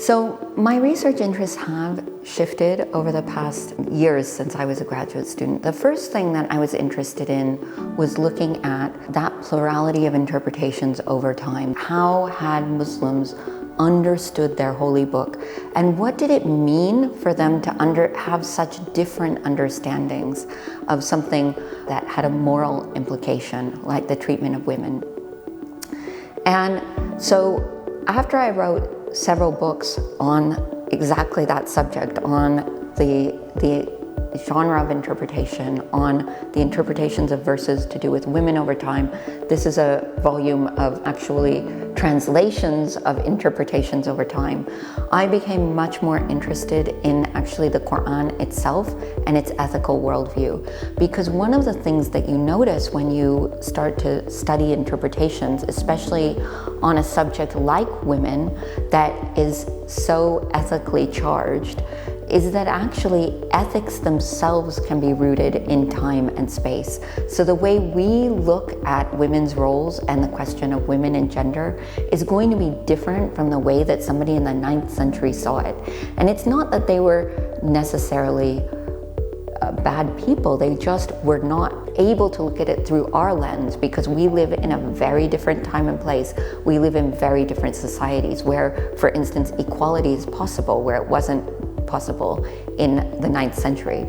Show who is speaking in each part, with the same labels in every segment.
Speaker 1: So my research interests have shifted over the past years since I was a graduate student. The first thing that I was interested in was looking at that plurality of interpretations over time. How had Muslims understood their holy book, and what did it mean for them to have such different understandings of something that had a moral implication, like the treatment of women? And so after I wrote several books on exactly that subject, on the genre of interpretation, on the interpretations of verses to do with women over time. This is a volume of actually translations of interpretations over time. I became much more interested in actually the Quran itself and its ethical worldview. Because one of the things that you notice when you start to study interpretations, especially on a subject like women that is so ethically charged, is that actually ethics themselves can be rooted in time and space. So the way we look at women's roles and the question of women and gender is going to be different from the way that somebody in the 9th century saw it. And it's not that they were necessarily bad people, they just were not able to look at it through our lens, because we live in a very different time and place. We live in very different societies where, for instance, equality is possible, where it wasn't possible in the 9th century.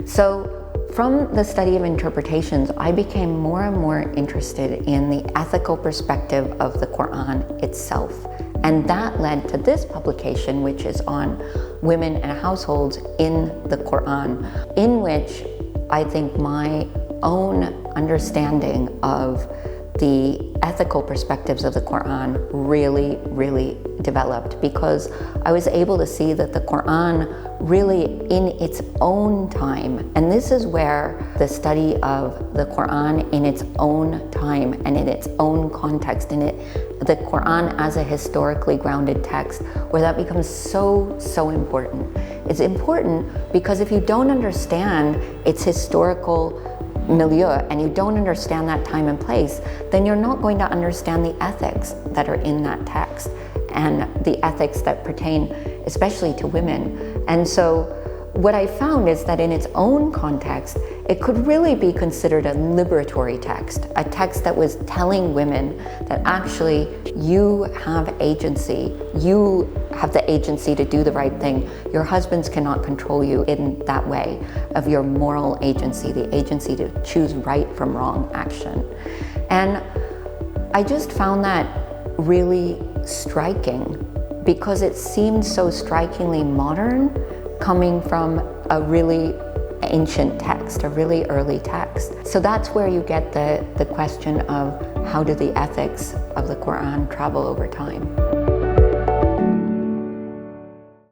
Speaker 1: So from the study of interpretations, I became more and more interested in the ethical perspective of the Quran itself. And that led to this publication, which is on women and households in the Quran, in which I think my own understanding of the ethical perspectives of the Quran really developed, because I was able to see that the Quran really in its own time, and this is where the study of the Quran in its own time and in its own context, the Quran as a historically grounded text, where that becomes so important. It's important because if you don't understand its historical milieu and you don't understand that time and place, then you're not going to understand the ethics that are in that text and the ethics that pertain especially to women. And so what I found is that in its own context, it could really be considered a liberatory text, a text that was telling women that actually you have agency, you have the agency to do the right thing. Your husbands cannot control you in that way, of your moral agency, the agency to choose right from wrong action. And I just found that really striking, because it seemed so strikingly modern, coming from a really ancient text, a really early text. So that's where you get the question of how do the ethics of the Quran travel over time.